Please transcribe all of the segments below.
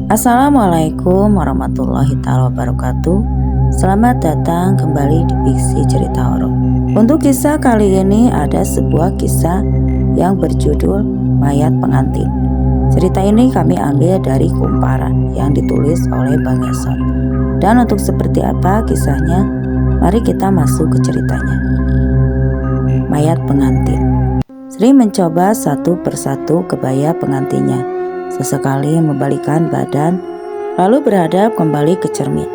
Assalamualaikum warahmatullahi wabarakatuh. Selamat datang kembali di Fiksi Cerita Horor. Untuk kisah kali ini ada sebuah kisah yang berjudul Mayat Pengantin. Cerita ini kami ambil dari Kumparan yang ditulis oleh Bang Eson. Dan untuk seperti apa kisahnya, mari kita masuk ke ceritanya. Mayat Pengantin. Sri mencoba satu persatu kebaya pengantinnya. Sesekali membalikkan badan, lalu berhadap kembali ke cermin.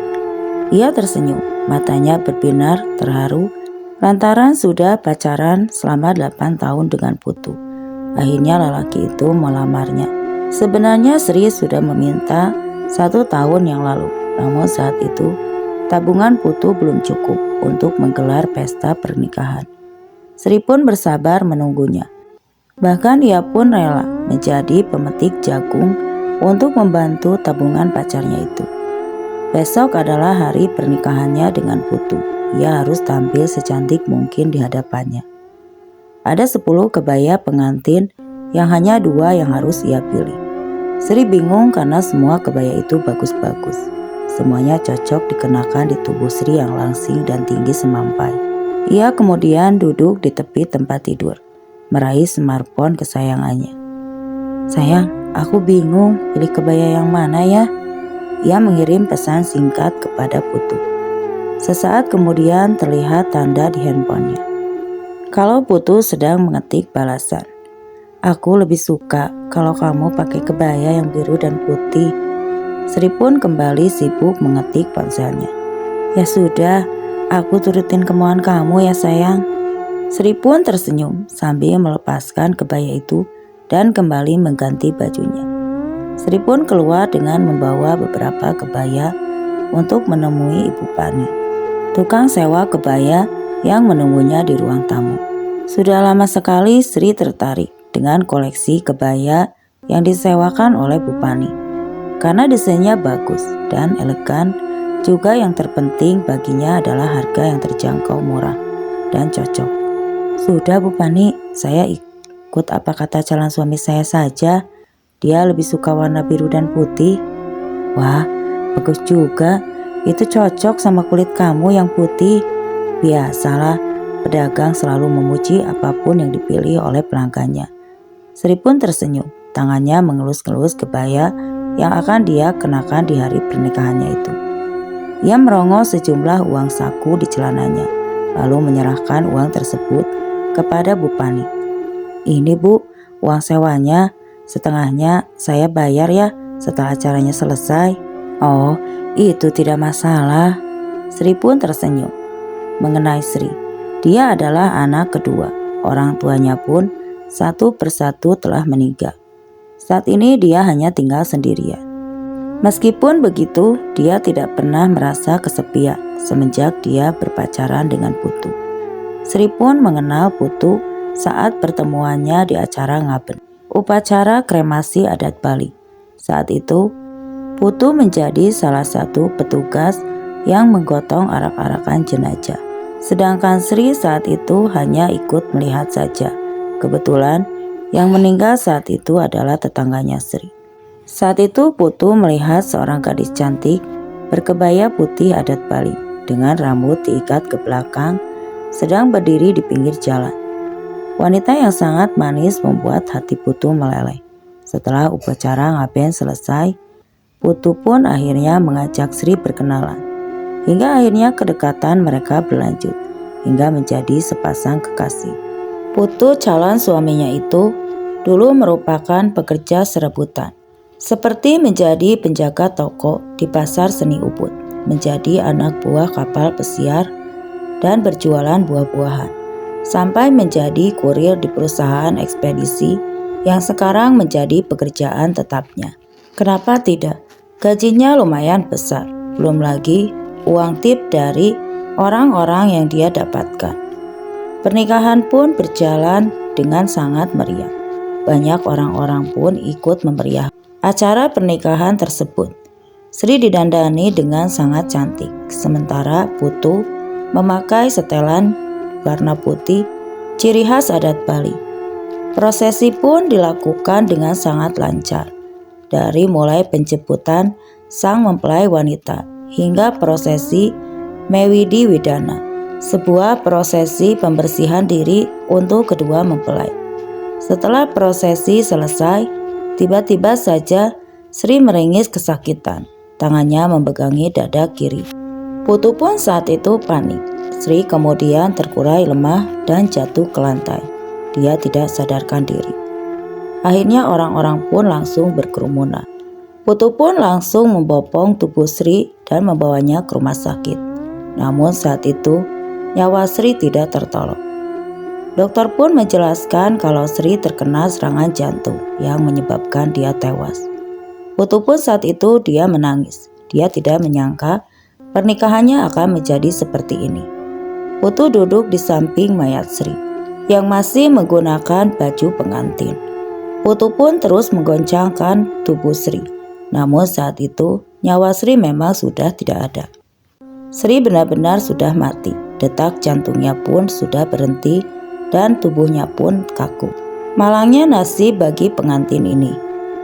Ia tersenyum, matanya berbinar terharu lantaran sudah pacaran selama 8 tahun dengan Putu. Akhirnya lelaki itu melamarnya. Sebenarnya Sri sudah meminta 1 tahun yang lalu, namun saat itu tabungan Putu belum cukup untuk menggelar pesta pernikahan. Sri pun bersabar menunggunya. Bahkan ia pun rela menjadi pemetik jagung untuk membantu tabungan pacarnya itu. Besok adalah hari pernikahannya dengan Putu. Ia harus tampil secantik mungkin di hadapannya. Ada 10 kebaya pengantin yang hanya 2 yang harus ia pilih. Sri bingung karena semua kebaya itu bagus-bagus. Semuanya cocok dikenakan di tubuh Sri yang langsing dan tinggi semampai. Ia kemudian duduk di tepi tempat tidur, meraih smartphone kesayangannya. "Sayang, aku bingung pilih kebaya yang mana ya?" Ia mengirim pesan singkat kepada Putu. Sesaat kemudian terlihat tanda di handphonenya. Kalau Putu sedang mengetik balasan, "Aku lebih suka kalau kamu pakai kebaya yang biru dan putih." Sri pun kembali sibuk mengetik ponselnya. "Ya sudah, aku turutin kemauan kamu ya sayang." Sri pun tersenyum sambil melepaskan kebaya itu dan kembali mengganti bajunya. Sri pun keluar dengan membawa beberapa kebaya untuk menemui Ibu Pani, tukang sewa kebaya yang menunggunya di ruang tamu. Sudah lama sekali Sri tertarik dengan koleksi kebaya yang disewakan oleh Bu Pani. Karena desainnya bagus dan elegan, juga yang terpenting baginya adalah harga yang terjangkau, murah, dan cocok. "Sudah Bu Pani, saya ikut apa kata calon suami saya saja. Dia lebih suka warna biru dan putih." "Wah, bagus juga. Itu cocok sama kulit kamu yang putih." Biasalah, pedagang selalu memuji apapun yang dipilih oleh pelanggannya. Sri pun tersenyum, tangannya mengelus-ngelus kebaya yang akan dia kenakan di hari pernikahannya itu. Ia merongos sejumlah uang saku di celananya, lalu menyerahkan uang tersebut kepada Bu Pani. "Ini Bu, uang sewanya, setengahnya saya bayar ya setelah acaranya selesai." "Oh, itu tidak masalah." Sri pun tersenyum. Mengenai Sri, dia adalah anak kedua. Orang tuanya pun satu persatu telah meninggal. Saat ini dia hanya tinggal sendirian. Meskipun begitu, dia tidak pernah merasa kesepian semenjak dia berpacaran dengan Putu. Sri pun mengenal Putu saat pertemuannya di acara ngaben, upacara kremasi adat Bali. Saat itu, Putu menjadi salah satu petugas yang menggotong arak-arakan jenazah. Sedangkan Sri saat itu hanya ikut melihat saja. Kebetulan yang meninggal saat itu adalah tetangganya Sri. Saat itu Putu melihat seorang gadis cantik berkebaya putih adat Bali dengan rambut diikat ke belakang sedang berdiri di pinggir jalan. Wanita yang sangat manis membuat hati Putu meleleh. Setelah upacara ngaben selesai, Putu pun akhirnya mengajak Sri berkenalan. Hingga akhirnya kedekatan mereka berlanjut hingga menjadi sepasang kekasih. Putu calon suaminya itu dulu merupakan pekerja serabutan, seperti menjadi penjaga toko di pasar seni Ubud, menjadi anak buah kapal pesiar, dan berjualan buah-buahan, sampai menjadi kurir di perusahaan ekspedisi yang sekarang menjadi pekerjaan tetapnya. Kenapa tidak? Gajinya lumayan besar, belum lagi uang tip dari orang-orang yang dia dapatkan. Pernikahan pun berjalan dengan sangat meriah. Banyak orang-orang pun ikut memeriah acara pernikahan tersebut. Sri didandani dengan sangat cantik, sementara Putu memakai setelan warna putih, ciri khas adat Bali. Prosesi pun dilakukan dengan sangat lancar dari mulai penjemputan sang mempelai wanita hingga prosesi Mewidi Widana, sebuah prosesi pembersihan diri untuk kedua mempelai. Setelah prosesi selesai, tiba-tiba saja Sri meringis kesakitan. Tangannya memegangi dada kiri. Putu pun saat itu panik. Sri kemudian terkurai lemah dan jatuh ke lantai. Dia tidak sadarkan diri. Akhirnya orang-orang pun langsung berkerumunan. Putu pun langsung membopong tubuh Sri dan membawanya ke rumah sakit. Namun saat itu nyawa Sri tidak tertolong. Dokter pun menjelaskan kalau Sri terkena serangan jantung yang menyebabkan dia tewas. Putu pun saat itu dia menangis. Dia tidak menyangka pernikahannya akan menjadi seperti ini. Putu duduk di samping mayat Sri yang masih menggunakan baju pengantin. Putu pun terus menggoncangkan tubuh Sri. Namun saat itu nyawa Sri memang sudah tidak ada. Sri benar-benar sudah mati. Detak jantungnya pun sudah berhenti dan tubuhnya pun kaku. Malangnya nasib bagi pengantin ini.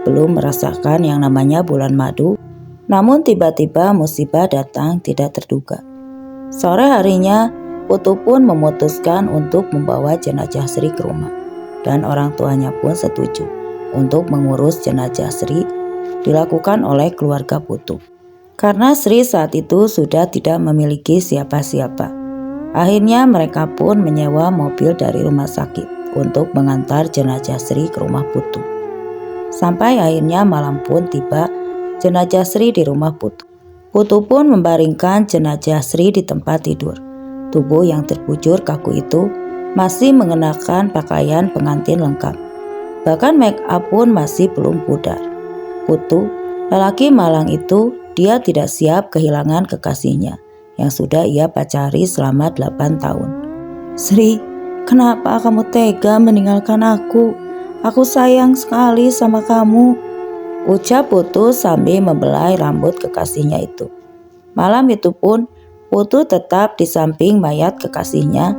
Belum merasakan yang namanya bulan madu, namun tiba-tiba musibah datang tidak terduga. Sore harinya, Putu pun memutuskan untuk membawa jenazah Sri ke rumah. Dan orang tuanya pun setuju untuk mengurus jenazah Sri dilakukan oleh keluarga Putu. Karena Sri saat itu sudah tidak memiliki siapa-siapa. Akhirnya mereka pun menyewa mobil dari rumah sakit untuk mengantar jenazah Sri ke rumah Putu. Sampai akhirnya malam pun tiba jenazah Sri di rumah Putu. Putu pun membaringkan jenazah Sri di tempat tidur. Tubuh yang terbujur kaku itu masih mengenakan pakaian pengantin lengkap. Bahkan make up pun masih belum pudar. Putu, lelaki malang itu, dia tidak siap kehilangan kekasihnya yang sudah ia pacari selama 8 tahun. Sri, kenapa kamu tega meninggalkan aku? Aku sayang sekali sama kamu, ucap Putu sambil membelai rambut kekasihnya itu. Malam itu pun Putu tetap di samping mayat kekasihnya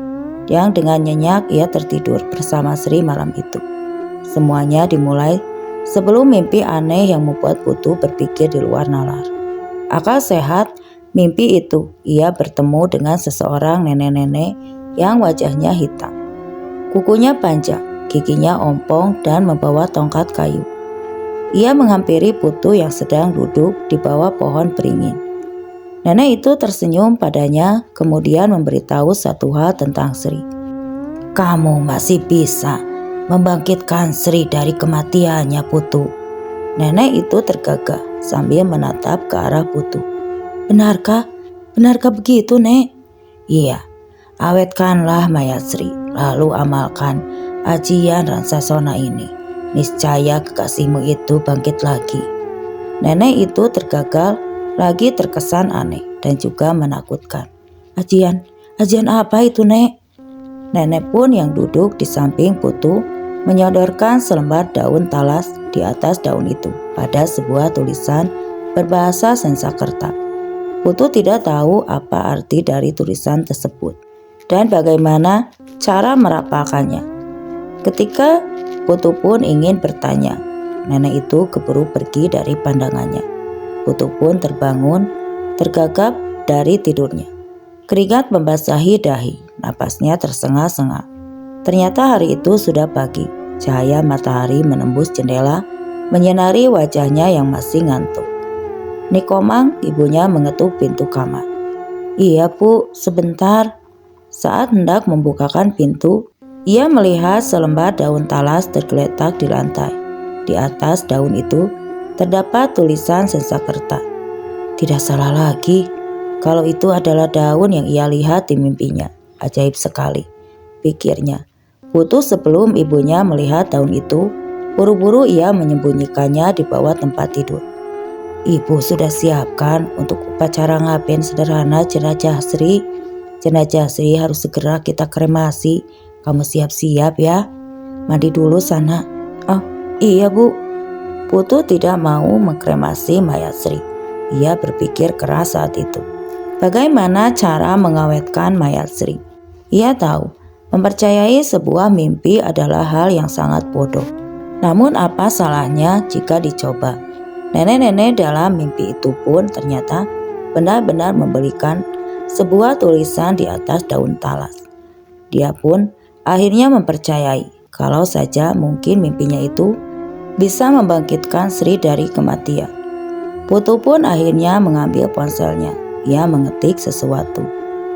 yang dengan nyenyak ia tertidur bersama Sri malam itu. Semuanya dimulai sebelum mimpi aneh yang membuat Putu berpikir di luar nalar. Akal sehat mimpi itu, ia bertemu dengan seseorang nenek-nenek yang wajahnya hitam. Kukunya panjang, giginya ompong dan membawa tongkat kayu. Ia menghampiri Putu yang sedang duduk di bawah pohon beringin. Nenek itu tersenyum padanya, kemudian memberitahu satu hal tentang Sri. Kamu masih bisa membangkitkan Sri dari kematiannya, Putu. Nenek itu tergagah sambil menatap ke arah Putu. Benarkah? Benarkah begitu, Nek? Iya, awetkanlah mayat Sri, lalu amalkan ajian Ransasona ini. Niscaya kekasihmu itu bangkit lagi. Nenek itu tergagal, lagi terkesan aneh dan juga menakutkan. Ajian apa itu, Nek? Nenek pun yang duduk di samping Putu menyodorkan selembar daun talas. Di atas daun itu ada sebuah tulisan berbahasa Sanskerta. Putu tidak tahu apa arti dari tulisan tersebut dan bagaimana cara merapalkannya. Ketika Putu pun ingin bertanya, nenek itu keburu pergi dari pandangannya. Putu pun terbangun, tergagap dari tidurnya. Keringat membasahi dahi, napasnya tersengal-sengal. Ternyata hari itu sudah pagi. Cahaya matahari menembus jendela, menyinari wajahnya yang masih ngantuk. Nikomang, ibunya mengetuk pintu kamar. Iya, Bu, sebentar. Saat hendak membukakan pintu, ia melihat selembar daun talas tergeletak di lantai. Di atas daun itu terdapat tulisan Sanskerta. Tidak salah lagi, kalau itu adalah daun yang ia lihat di mimpinya. Ajaib sekali, pikirnya. Putu sebelum ibunya melihat daun itu, buru-buru ia menyembunyikannya di bawah tempat tidur. Ibu sudah siapkan untuk upacara ngaben sederhana jenazah Sri. Jenazah Sri harus segera kita kremasi. Kamu siap-siap ya. Mandi dulu sana. Oh iya, Bu. Putu tidak mau mengkremasi mayat Sri. Ia berpikir keras saat itu. Bagaimana cara mengawetkan mayat Sri? Ia tahu, mempercayai sebuah mimpi adalah hal yang sangat bodoh. Namun apa salahnya jika dicoba? Nenek-nenek dalam mimpi itu pun ternyata benar-benar membelikan sebuah tulisan di atas daun talas. Dia pun akhirnya mempercayai kalau saja mungkin mimpinya itu bisa membangkitkan Sri dari kematian. Putu pun akhirnya mengambil ponselnya. Ia mengetik sesuatu.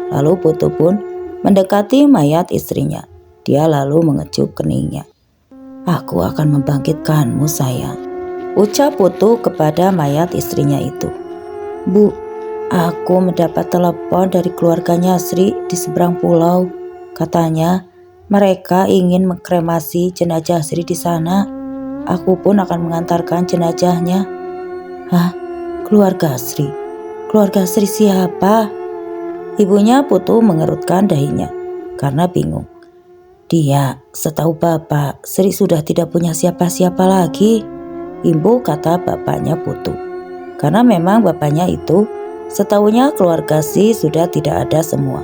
Lalu Putu pun mendekati mayat istrinya. Dia lalu mengecup keningnya. "Aku akan membangkitkanmu, sayang," ucap Putu kepada mayat istrinya itu. "Bu, aku mendapat telepon dari keluarganya Sri di seberang pulau. Katanya mereka ingin mengkremasi jenazah Sri di sana. Aku pun akan mengantarkan jenazahnya." "Hah? Keluarga Sri? Keluarga Sri siapa?" Ibunya Putu mengerutkan dahinya karena bingung. "Dia, setahu Bapak, Sri sudah tidak punya siapa-siapa lagi," Imbu kata bapaknya Putu. Karena memang bapaknya itu setahunya keluarga Sri sudah tidak ada semua.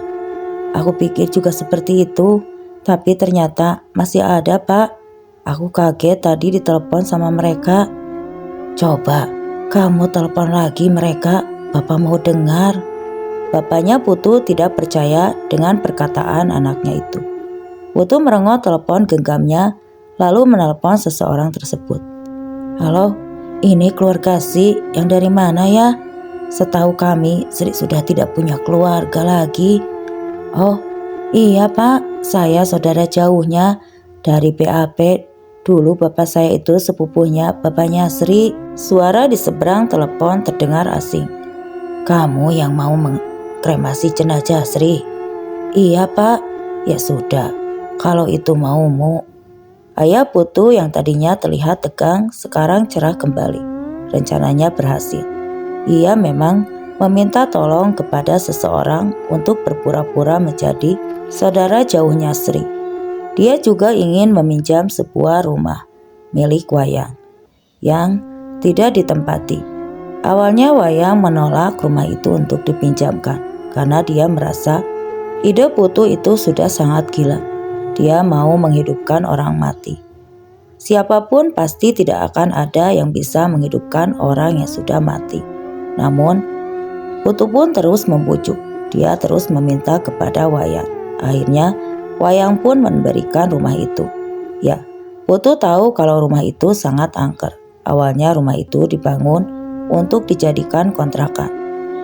"Aku pikir juga seperti itu, tapi ternyata masih ada, Pak. Aku kaget tadi ditelepon sama mereka." "Coba kamu telepon lagi mereka, Bapak mau dengar." Bapaknya Putu tidak percaya dengan perkataan anaknya itu. Putu merengok telepon genggamnya lalu menelpon seseorang tersebut. "Halo, ini keluarga Sri yang dari mana ya? Setahu kami Sri sudah tidak punya keluarga lagi." "Oh iya Pak, saya saudara jauhnya dari BAP. Dulu bapak saya itu sepupunya bapaknya Sri." Suara di seberang telepon terdengar asing. "Kamu yang mau mengkremasi jenazah Sri?" "Iya Pak." "Ya sudah, kalau itu maumu." Ayah Putu yang tadinya terlihat tegang sekarang cerah kembali. Rencananya berhasil. Ia memang meminta tolong kepada seseorang untuk berpura-pura menjadi saudara jauhnya Sri. Dia juga ingin meminjam sebuah rumah milik Wayang yang tidak ditempati. Awalnya Wayang menolak rumah itu untuk dipinjamkan karena dia merasa ide Putu itu sudah sangat gila. Dia mau menghidupkan orang mati. Siapapun pasti tidak akan ada yang bisa menghidupkan orang yang sudah mati. Namun Putu pun terus membujuk. Dia terus meminta kepada Wayang. Akhirnya Wayang pun memberikan rumah itu. Ya, Putu tahu kalau rumah itu sangat angker. Awalnya rumah itu dibangun untuk dijadikan kontrakan.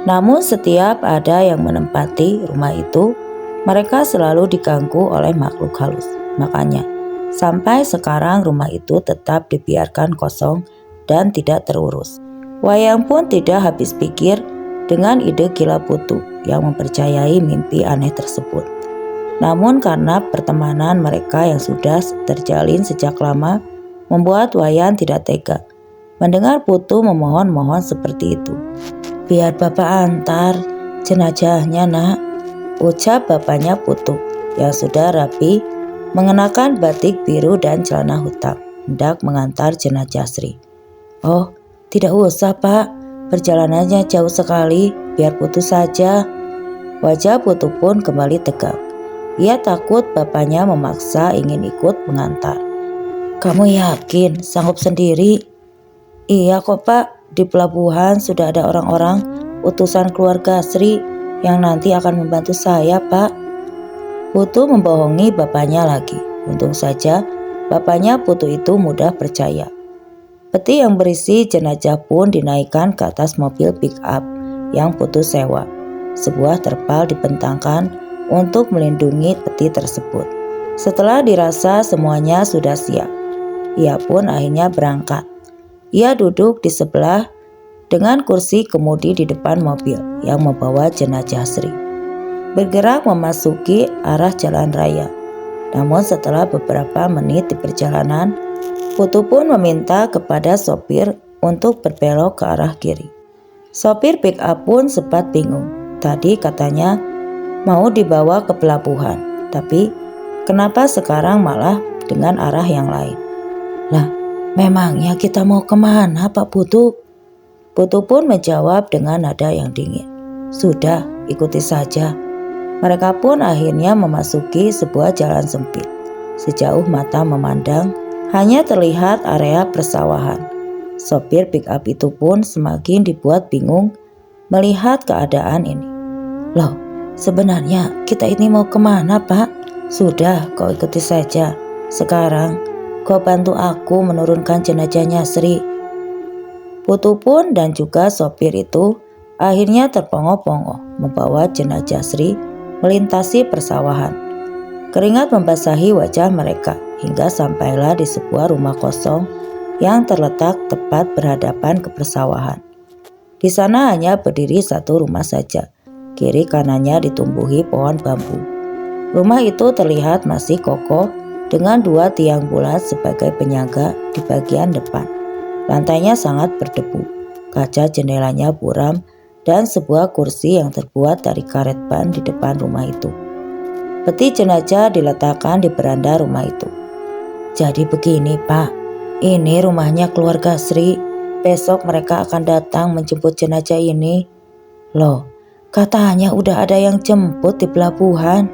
Namun setiap ada yang menempati rumah itu, mereka selalu diganggu oleh makhluk halus. Makanya sampai sekarang rumah itu tetap dibiarkan kosong dan tidak terurus. Wayang pun tidak habis pikir dengan ide gila Putu yang mempercayai mimpi aneh tersebut. Namun karena pertemanan mereka yang sudah terjalin sejak lama, membuat Wayang tidak tega mendengar Putu memohon-mohon seperti itu. "Biar Bapak antar jenazahnya, Nak," ucap bapaknya Putu yang sudah rapi mengenakan batik biru dan celana hitam, hendak mengantar jenazah Sri. "Oh, tidak usah Pak, perjalanannya jauh sekali, biar Putu saja." Wajah Putu pun kembali tegak. Ia takut bapaknya memaksa ingin ikut mengantar. "Kamu yakin sanggup sendiri?" "Iya kok Pak, di pelabuhan sudah ada orang-orang utusan keluarga Sri yang nanti akan membantu saya Pak." Putu membohongi bapaknya lagi. Untung saja bapaknya Putu itu mudah percaya. Peti yang berisi jenazah pun dinaikkan ke atas mobil pick up yang Putu sewa. Sebuah terpal dibentangkan untuk melindungi peti tersebut. Setelah dirasa semuanya sudah siap, ia pun akhirnya berangkat. Ia duduk di sebelah dengan kursi kemudi di depan mobil yang membawa jenazah Sri, bergerak memasuki arah jalan raya. Namun setelah beberapa menit di perjalanan, Putu pun meminta kepada sopir untuk berbelok ke arah kiri. Sopir pick up pun sempat bingung. Tadi katanya mau dibawa ke pelabuhan, tapi kenapa sekarang malah dengan arah yang lain? "Lah, memangnya kita mau kemana Pak Putu?" Putu pun menjawab dengan nada yang dingin. "Sudah, ikuti saja." Mereka pun akhirnya memasuki sebuah jalan sempit. Sejauh mata memandang, hanya terlihat area persawahan. Sopir pick up itu pun semakin dibuat bingung melihat keadaan ini. Loh, sebenarnya kita ini mau kemana, Pak? Sudah, kau ikuti saja. Sekarang kau bantu aku menurunkan jenazahnya Sri. Putu pun dan juga sopir itu akhirnya terpongok-pongok membawa jenazah Sri melintasi persawahan. Keringat membasahi wajah mereka hingga sampailah di sebuah rumah kosong yang terletak tepat berhadapan ke persawahan. Di sana hanya berdiri satu rumah saja. Kiri kanannya ditumbuhi pohon bambu. Rumah itu terlihat masih kokoh dengan 2 tiang bulat sebagai penyangga di bagian depan. Lantainya sangat berdebu, kaca jendelanya buram, dan sebuah kursi yang terbuat dari karet ban di depan rumah itu. Peti jenazah diletakkan di beranda rumah itu. Jadi begini, Pak, ini rumahnya keluarga Sri. Besok mereka akan datang menjemput jenazah ini. Loh, katanya udah ada yang jemput di pelabuhan.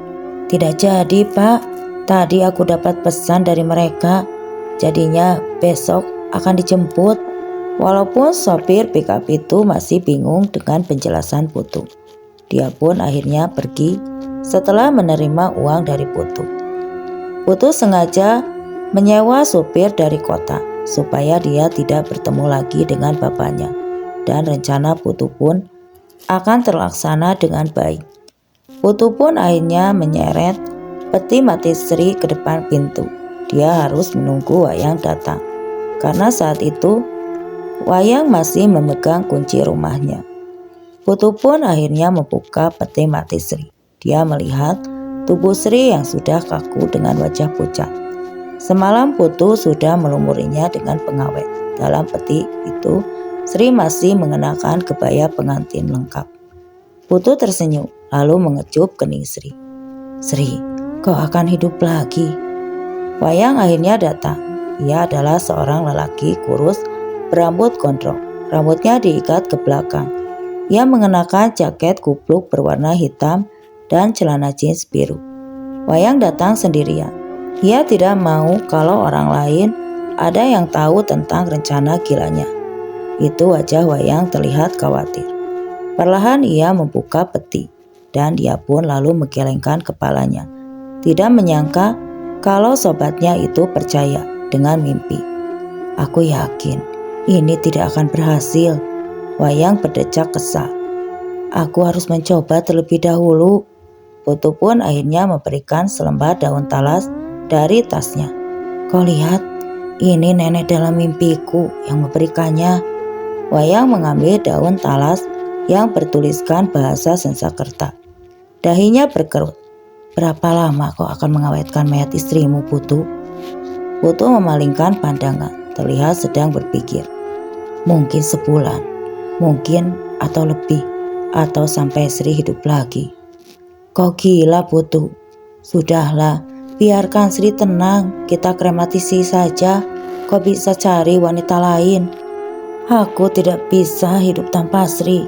Tidak jadi, Pak. Tadi aku dapat pesan dari mereka. Jadinya besok akan dijemput. Walaupun sopir pickup itu masih bingung dengan penjelasan Putu. Dia pun akhirnya pergi setelah menerima uang dari Putu. Putu sengaja menyewa supir dari kota supaya dia tidak bertemu lagi dengan bapaknya, dan rencana Putu pun akan terlaksana dengan baik. Putu pun akhirnya menyeret peti mati Sri ke depan pintu. Dia harus menunggu Wayang datang, karena saat itu Wayang masih memegang kunci rumahnya. Putu pun akhirnya membuka peti mati Sri. Dia melihat tubuh Sri yang sudah kaku dengan wajah pucat. Semalam Putu sudah melumurinya dengan pengawet. Dalam peti itu, Sri masih mengenakan kebaya pengantin lengkap. Putu tersenyum, lalu mengecup kening Sri. Sri, kau akan hidup lagi. Wayang akhirnya datang. Ia adalah seorang lelaki kurus, berambut gondrong. Rambutnya diikat ke belakang. Ia mengenakan jaket kupluk berwarna hitam dan celana jeans biru. Wayang datang sendirian. Ia tidak mau kalau orang lain ada yang tahu tentang rencana gilanya. Itu wajah Wayang terlihat khawatir. Perlahan ia membuka peti dan dia pun lalu menggelengkan kepalanya. Tidak menyangka kalau sobatnya itu percaya dengan mimpi. Aku yakin ini tidak akan berhasil. Wayang berdecak kesal. Aku harus mencoba terlebih dahulu. Putu pun akhirnya memberikan selembar daun talas dari tasnya. Kau lihat, ini nenek dalam mimpiku yang memberikannya. Wayang mengambil daun talas yang bertuliskan bahasa Sanskerta. Dahinya berkerut. Berapa lama kau akan mengawetkan mayat istrimu, Putu? Putu memalingkan pandangan, terlihat sedang berpikir. Mungkin sebulan, mungkin atau lebih, atau sampai Sri hidup lagi. Kau gila, Putu. Sudahlah, biarkan Sri tenang, kita kremasi saja. Kau bisa cari wanita lain. Aku tidak bisa hidup tanpa Sri.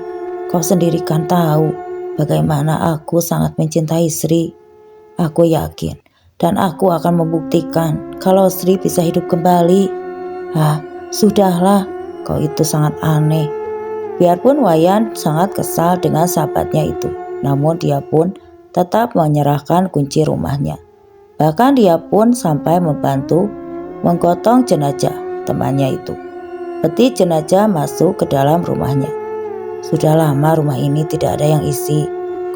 Kau sendiri kan tahu bagaimana aku sangat mencintai Sri. Aku yakin dan aku akan membuktikan kalau Sri bisa hidup kembali. Sudahlah, kau itu sangat aneh. Biarpun Wayan sangat kesal dengan sahabatnya itu, namun dia pun tetap menyerahkan kunci rumahnya. Bahkan dia pun sampai membantu menggotong jenazah temannya itu. Peti jenazah masuk ke dalam rumahnya. Sudah lama rumah ini tidak ada yang isi.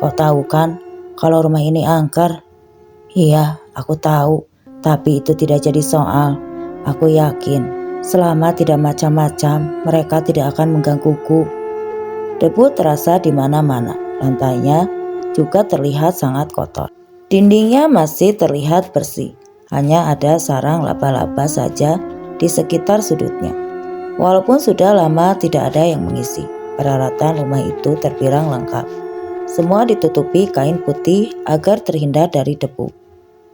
Kau tahu kan kalau rumah ini angker? Iya, aku tahu. Tapi itu tidak jadi soal. Aku yakin selama tidak macam-macam, mereka tidak akan menggangguku. Debu terasa di mana-mana. Lantainya juga terlihat sangat kotor. Dindingnya masih terlihat bersih, hanya ada sarang laba-laba saja di sekitar sudutnya. Walaupun sudah lama tidak ada yang mengisi, peralatan rumah itu terbilang lengkap. Semua ditutupi kain putih agar terhindar dari debu.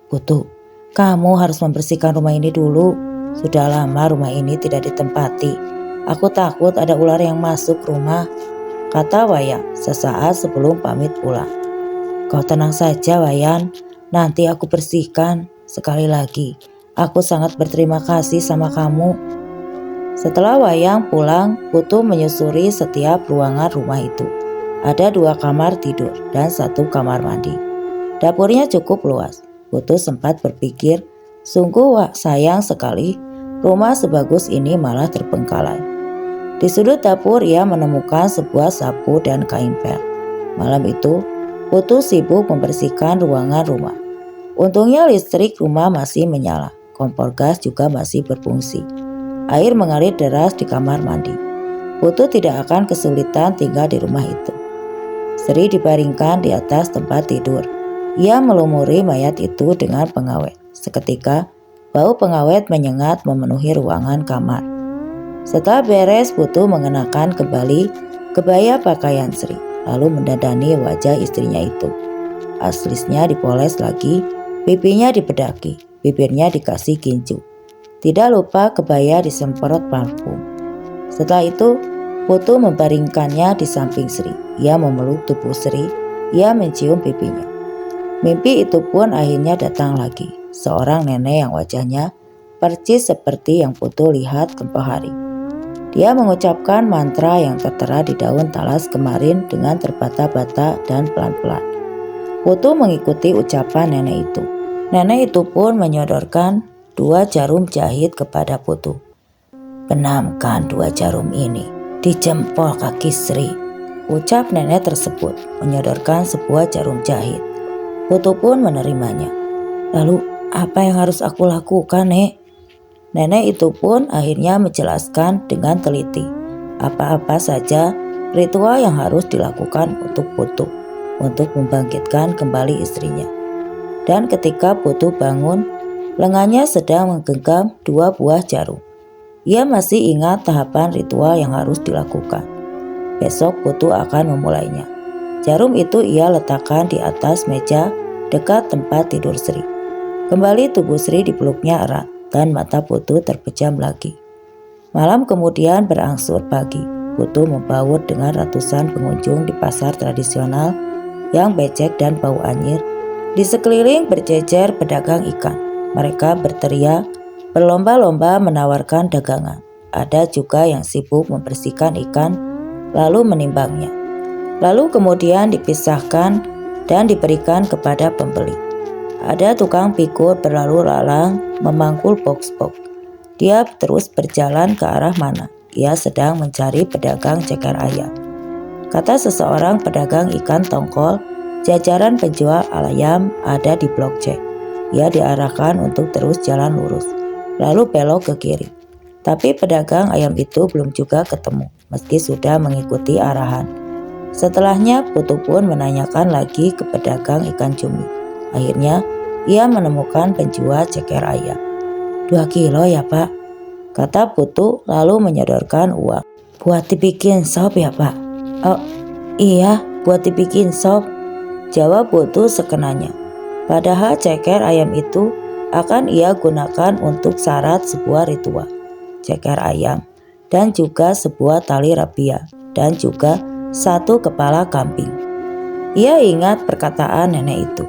Putu, kamu harus membersihkan rumah ini dulu. Sudah lama rumah ini tidak ditempati. Aku takut ada ular yang masuk rumah, kata Wayang sesaat sebelum pamit pulang. Kau tenang saja, Wayan. Nanti aku bersihkan. Sekali lagi, aku sangat berterima kasih sama kamu. Setelah Wayang pulang, Putu menyusuri setiap ruangan rumah itu. Ada 2 kamar tidur dan 1 kamar mandi. Dapurnya cukup luas. Putu sempat berpikir, sungguh sayang sekali rumah sebagus ini malah terbengkalai. Di sudut dapur ia menemukan sebuah sapu dan kain pel. Malam itu, Putu sibuk membersihkan ruangan rumah. Untungnya listrik rumah masih menyala, kompor gas juga masih berfungsi. Air mengalir deras di kamar mandi. Putu tidak akan kesulitan tinggal di rumah itu. Sri dibaringkan di atas tempat tidur. Ia melumuri mayat itu dengan pengawet. Seketika, bau pengawet menyengat memenuhi ruangan kamar. Setelah beres, Putu mengenakan kembali kebaya pakaian Sri, lalu mendandani wajah istrinya itu. Alisnya dipoles lagi, pipinya dibedaki, bibirnya dikasih gincu. Tidak lupa kebaya disemprot parfum. Setelah itu, Putu membaringkannya di samping Sri. Ia memeluk tubuh Sri, ia mencium pipinya. Mimpi itu pun akhirnya datang lagi. Seorang nenek yang wajahnya percis seperti yang Putu lihat tempo hari. Dia mengucapkan mantra yang tertera di daun talas kemarin dengan terbata-bata dan pelan-pelan. Putu mengikuti ucapan nenek itu. Nenek itu pun menyodorkan 2 jarum jahit kepada Putu. "Benamkan 2 jarum ini di jempol kaki Sri," ucap nenek tersebut, menyodorkan sebuah jarum jahit. Putu pun menerimanya. "Lalu apa yang harus aku lakukan, Nek?" Nenek itu pun akhirnya menjelaskan dengan teliti apa-apa saja ritual yang harus dilakukan untuk Putu untuk membangkitkan kembali istrinya. Dan ketika Putu bangun, lengannya sedang menggenggam 2 buah jarum. Ia masih ingat tahapan ritual yang harus dilakukan. Besok Putu akan memulainya. Jarum itu ia letakkan di atas meja dekat tempat tidur Sri. Kembali tubuh Sri dipeluknya erat dan mata Putu terpejam lagi. Malam kemudian berangsur pagi. Putu membaur dengan ratusan pengunjung di pasar tradisional yang becek dan bau anyir. Di sekeliling berjejer pedagang ikan. Mereka berteriak, berlomba-lomba menawarkan dagangan. Ada juga yang sibuk membersihkan ikan lalu menimbangnya. Lalu kemudian dipisahkan dan diberikan kepada pembeli. Ada tukang pikul berlalu lalang memangkul box-box. Dia terus berjalan ke arah mana. Ia sedang mencari pedagang ceker ayam. Kata seseorang pedagang ikan tongkol, jajaran penjual ayam ada di blok C. Ia diarahkan untuk terus jalan lurus, lalu belok ke kiri. Tapi pedagang ayam itu belum juga ketemu, meski sudah mengikuti arahan. Setelahnya Putu pun menanyakan lagi ke pedagang ikan cumi. Akhirnya ia menemukan penjual ceker ayam. 2 kilo ya Pak, kata Putu lalu menyodorkan uang. Buat dibikin sop ya Pak? Oh iya, buat dibikin sop, jawab Putu sekenanya. Padahal ceker ayam itu akan ia gunakan untuk syarat sebuah ritual. Ceker ayam dan juga sebuah tali rapia dan juga 1 kepala kambing. Ia ingat perkataan nenek itu.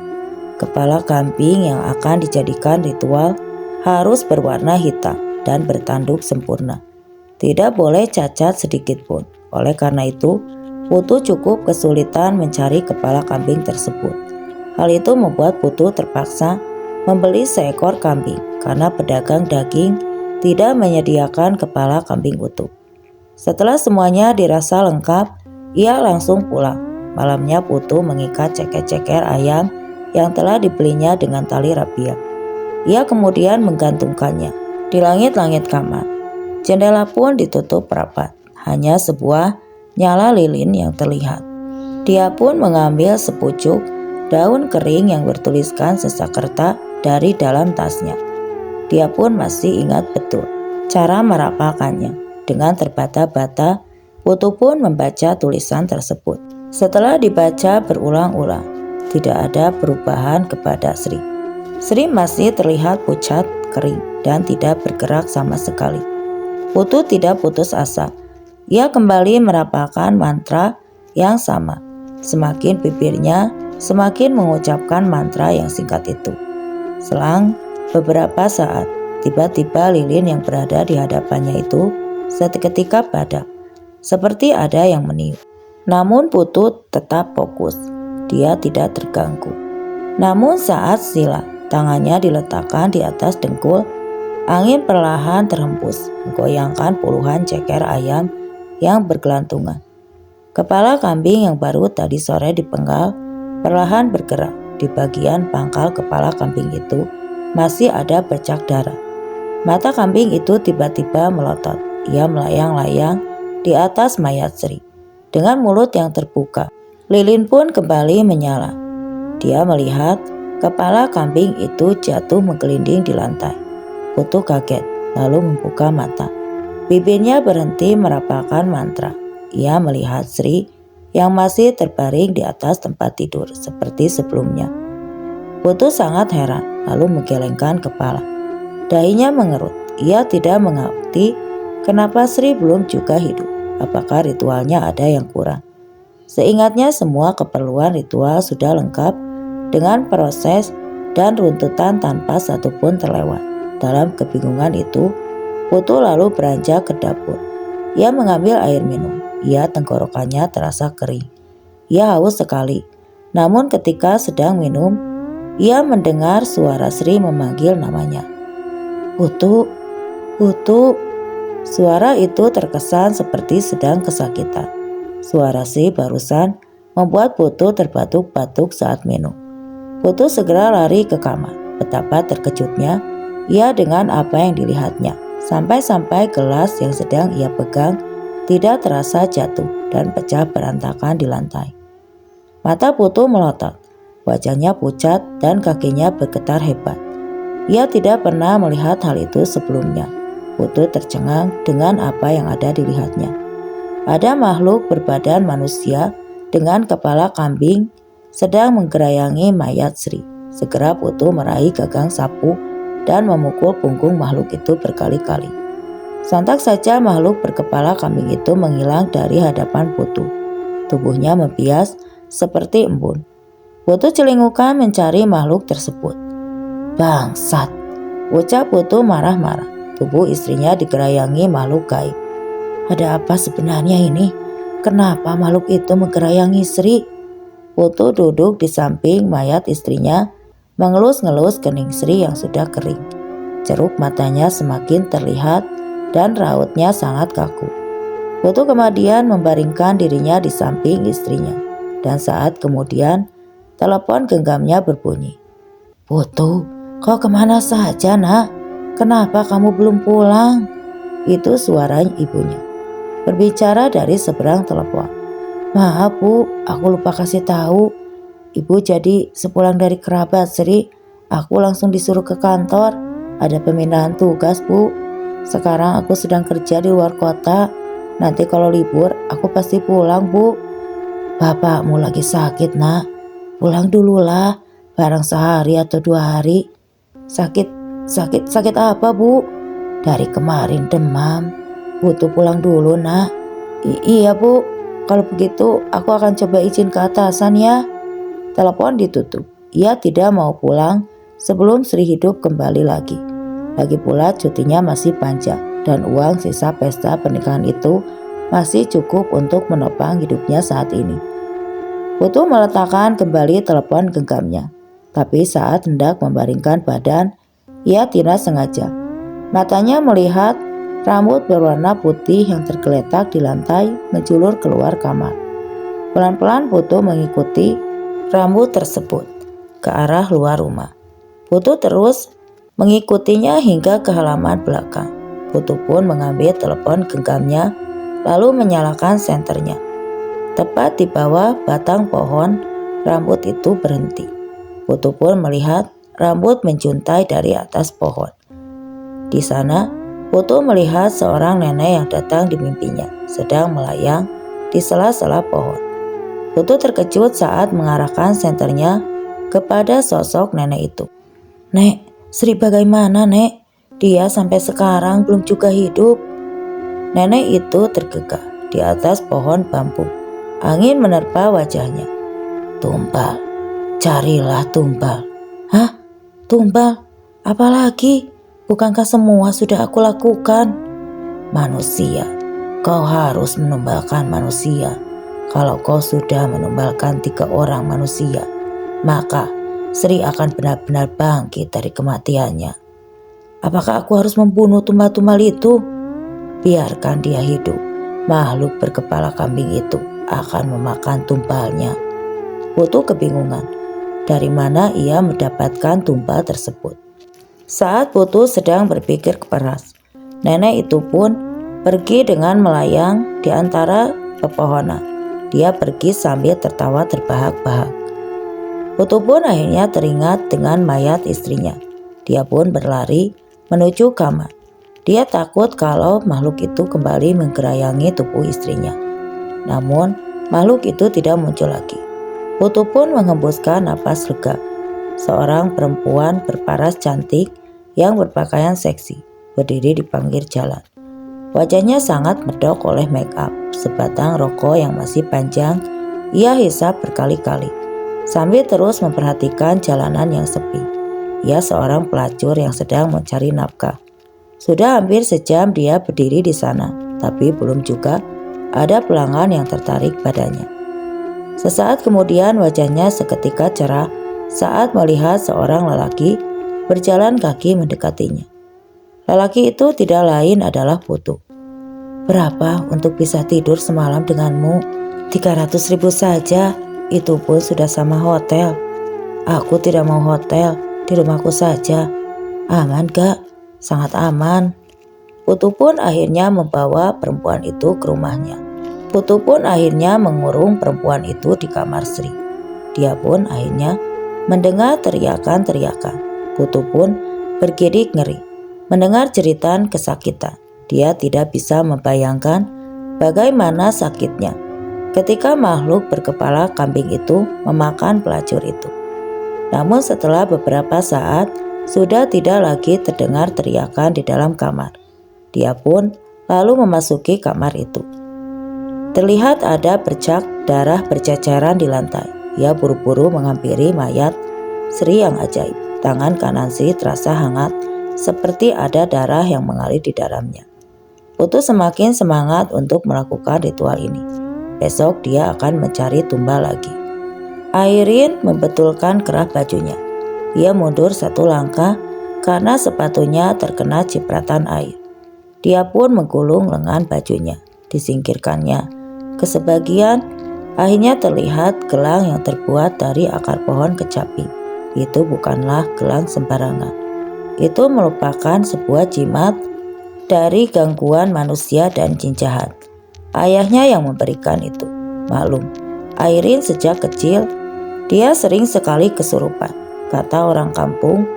Kepala kambing yang akan dijadikan ritual harus berwarna hitam dan bertanduk sempurna. Tidak boleh cacat sedikit pun. Oleh karena itu, Putu cukup kesulitan mencari kepala kambing tersebut. Hal itu membuat Putu terpaksa membeli seekor kambing karena pedagang daging tidak menyediakan kepala kambing utuh. Setelah semuanya dirasa lengkap, ia langsung pulang. Malamnya Putu mengikat ceker-ceker ayam yang telah dibelinya dengan tali rapia. Ia kemudian menggantungkannya di langit-langit kamar. Jendela pun ditutup rapat, hanya sebuah nyala lilin yang terlihat. Dia pun mengambil sepucuk daun kering yang bertuliskan Sesakerta dari dalam tasnya. Dia pun masih ingat betul cara merapalkannya. Dengan terbata-bata, Putu pun membaca tulisan tersebut. Setelah dibaca berulang-ulang, tidak ada perubahan kepada Sri. Sri masih terlihat pucat, kering, dan tidak bergerak sama sekali. Putu tidak putus asa. Ia kembali merapalkan mantra yang sama. Semakin bibirnya, semakin mengucapkan mantra yang singkat itu. Selang beberapa saat, tiba-tiba lilin yang berada di hadapannya itu Seketika padam, seperti ada yang meniup. Namun Putu tetap fokus, dia tidak terganggu. Namun saat sila tangannya diletakkan di atas dengkul, angin perlahan terhembus, menggoyangkan puluhan ceker ayam yang bergelantungan. Kepala kambing yang baru tadi sore dipenggal perlahan bergerak. Di bagian pangkal kepala kambing itu masih ada bercak darah. Mata kambing itu tiba-tiba melotot. Ia melayang-layang di atas mayat Sri dengan mulut yang terbuka. Lilin pun kembali menyala. Dia melihat kepala kambing itu jatuh menggelinding di lantai. Putu kaget lalu membuka mata. Bibirnya berhenti merapalkan mantra. Ia melihat Sri yang masih terbaring di atas tempat tidur seperti sebelumnya. Putu sangat heran lalu menggelengkan kepala. Dahinya mengerut. Ia tidak mengerti kenapa Sri belum juga hidup. Apakah ritualnya ada yang kurang? Seingatnya semua keperluan ritual sudah lengkap dengan proses dan runtutan tanpa satupun terlewat. Dalam kebingungan itu, Putu lalu beranjak ke dapur. Ia mengambil air minum. Tenggorokannya terasa kering. Ia haus sekali. Namun ketika sedang minum, ia mendengar suara Sri memanggil namanya. Putu, Putu. Suara itu terkesan seperti sedang kesakitan. Suara Sri barusan membuat Putu terbatuk-batuk saat minum. Putu segera lari ke kamar. Betapa terkejutnya ia dengan apa yang dilihatnya. Sampai-sampai gelas yang sedang ia pegang tidak terasa jatuh dan pecah berantakan di lantai. Mata Putu melotot. Wajahnya pucat dan kakinya bergetar hebat. Ia tidak pernah melihat hal itu sebelumnya. Putu tercengang dengan apa yang ada dilihatnya. Ada makhluk berbadan manusia dengan kepala kambing sedang menggerayangi mayat Sri. Segera Putu meraih gagang sapu dan memukul punggung makhluk itu berkali-kali. Sontak saja makhluk berkepala kambing itu menghilang dari hadapan Putu. Tubuhnya membias seperti embun. Putu celingukan mencari makhluk tersebut. Bangsat, ucap Putu marah-marah. Tubuh istrinya digerayangi makhluk gaib. Ada apa sebenarnya ini? Kenapa makhluk itu menggerayangi Sri? Putu duduk di samping mayat istrinya, mengelus-ngelus kening Sri yang sudah kering. Ceruk matanya semakin terlihat dan rautnya sangat kaku. Putu kemudian membaringkan dirinya di samping istrinya. Dan saat kemudian telepon genggamnya berbunyi. Putu, kau kemana saja nak? Kenapa kamu belum pulang? Itu suara ibunya berbicara dari seberang telepon. Maaf bu, aku lupa kasih tahu. Ibu jadi sepulang dari kerabat Sri, aku langsung disuruh ke kantor. Ada pemindahan tugas bu. Sekarang aku sedang kerja di luar kota. Nanti kalau libur aku pasti pulang bu. Bapakmu lagi sakit nak. Pulang dululah, barang sehari atau 2 hari. Sakit apa bu? Dari kemarin demam. Butuh pulang dulu nak. Iya bu, kalau begitu aku akan coba izin ke atasan ya. Telepon ditutup. Ia tidak mau pulang sebelum Sri hidup kembali lagi. Lagi pula cutinya masih panjang dan uang sisa pesta pernikahan itu masih cukup untuk menopang hidupnya saat ini. Putu meletakkan kembali telepon genggamnya. Tapi saat hendak membaringkan badan, ia tidak sengaja. Matanya melihat rambut berwarna putih yang tergeletak di lantai menjulur keluar kamar. Pelan-pelan Putu mengikuti rambut tersebut ke arah luar rumah. Putu terus mengikutinya hingga ke halaman belakang. Putu pun mengambil telepon genggamnya lalu menyalakan senternya. Tepat di bawah batang pohon, rambut itu berhenti. Putu pun melihat rambut menjuntai dari atas pohon. Di sana, Putu melihat seorang nenek yang datang di mimpinya, sedang melayang di sela-sela pohon. Putu terkejut saat mengarahkan senternya kepada sosok nenek itu. Nek, Sri bagaimana nek? Dia sampai sekarang belum juga hidup. Nenek itu tergegah di atas pohon bambu. Angin menerpa wajahnya. Tumbal, carilah tumbal. Hah? Tumbal? Apalagi? Bukankah semua sudah aku lakukan? Manusia, kau harus menumbalkan manusia. Kalau kau sudah menumbalkan 3 orang manusia, maka Sri akan benar-benar bangkit dari kematiannya. Apakah aku harus membunuh tumbal-tumbal itu? Biarkan dia hidup. Makhluk berkepala kambing itu akan memakan tumbalnya. Putu kebingungan. Dari mana ia mendapatkan tumbal tersebut? Saat Putu sedang berpikir keras, nenek itu pun pergi dengan melayang di antara pepohonan. Dia pergi sambil tertawa terbahak-bahak. Putu pun akhirnya teringat dengan mayat istrinya. Dia pun berlari menuju kamar. Dia takut kalau makhluk itu kembali menggerayangi tubuh istrinya. Namun makhluk itu tidak muncul lagi. Putu pun menghembuskan napas lega. Seorang perempuan berparas cantik yang berpakaian seksi berdiri di pinggir jalan. Wajahnya sangat medok oleh make up. Sebatang rokok yang masih panjang ia hisap berkali-kali sambil terus memperhatikan jalanan yang sepi. Ia seorang pelacur yang sedang mencari nafkah. Sudah hampir sejam dia berdiri di sana, tapi belum juga ada pelanggan yang tertarik padanya. Sesaat kemudian wajahnya seketika cerah saat melihat seorang lelaki berjalan kaki mendekatinya. Lelaki itu tidak lain adalah Putu. Berapa untuk bisa tidur semalam denganmu? 300.000 saja, itu pun sudah sama hotel. Aku tidak mau hotel, di rumahku saja. Aman gak? Sangat aman. Putu pun akhirnya membawa perempuan itu ke rumahnya. Putu pun akhirnya mengurung perempuan itu di kamar Sri. Dia pun akhirnya mendengar teriakan-teriakan. Putu pun bergidik ngeri. Mendengar jeritan kesakitan. Dia tidak bisa membayangkan bagaimana sakitnya ketika makhluk berkepala kambing itu memakan pelacur itu. Namun setelah beberapa saat, sudah tidak lagi terdengar teriakan di dalam kamar. Dia pun lalu memasuki kamar itu. Terlihat ada bercak darah berceceran di lantai. Ia buru-buru menghampiri mayat Sri yang ajaib. Tangan kanan Sri terasa hangat, seperti ada darah yang mengalir di dalamnya. Putu semakin semangat untuk melakukan ritual ini. Besok dia akan mencari tumbal lagi. Airin membetulkan kerah bajunya. Ia mundur 1 langkah karena sepatunya terkena cipratan air. Dia pun menggulung lengan bajunya, disingkirkannya. Ke sebagian, akhirnya terlihat gelang yang terbuat dari akar pohon kecapi. Itu bukanlah gelang sembarangan. Itu merupakan sebuah jimat dari gangguan manusia dan jin jahat. Ayahnya yang memberikan itu. Maklum, Airin sejak kecil dia sering sekali kesurupan. Kata orang kampung,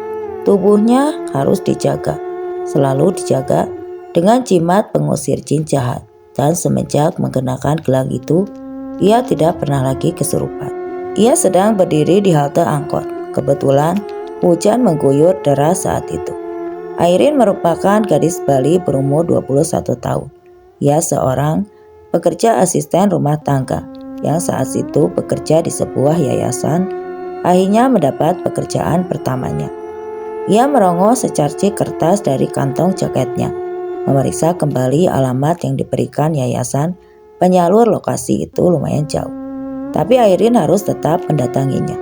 tubuhnya harus dijaga, selalu dijaga dengan jimat pengusir jin jahat. Dan semenjak mengenakan gelang itu, ia tidak pernah lagi kesurupan. Ia sedang berdiri di halte angkot. Kebetulan hujan mengguyur deras saat itu. Airin merupakan gadis Bali berumur 21 tahun. Ia seorang pekerja asisten rumah tangga yang saat itu bekerja di sebuah yayasan. Akhirnya mendapat pekerjaan pertamanya. Ia merongoh secarcik kertas dari kantong jaketnya, memeriksa kembali alamat yang diberikan yayasan. Penyalur lokasi itu lumayan jauh, tapi Airin harus tetap mendatanginya.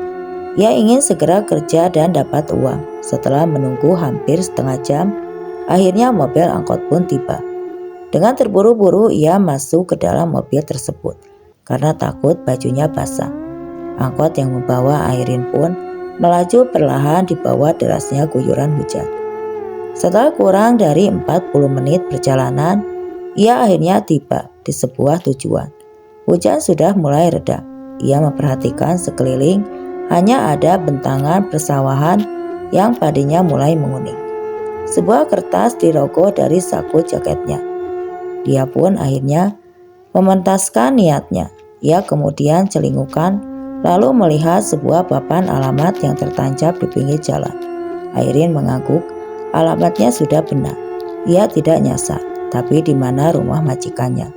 Ia ingin segera kerja dan dapat uang. Setelah menunggu hampir setengah jam, akhirnya mobil angkot pun tiba. Dengan terburu-buru ia masuk ke dalam mobil tersebut karena takut bajunya basah. Angkot yang membawa Airin pun melaju perlahan di bawah derasnya guyuran hujan. Setelah kurang dari 40 menit perjalanan, ia akhirnya tiba di sebuah tujuan. Hujan sudah mulai reda. Ia memperhatikan sekeliling, hanya ada bentangan persawahan yang padinya mulai menguning. Sebuah kertas dirogoh dari saku jaketnya. Dia pun akhirnya mementaskan niatnya. Ia kemudian celingukan lalu melihat sebuah papan alamat yang tertancap di pinggir jalan. Airin mengangguk, alamatnya sudah benar. Ia tidak nyasar, tapi di mana rumah majikannya.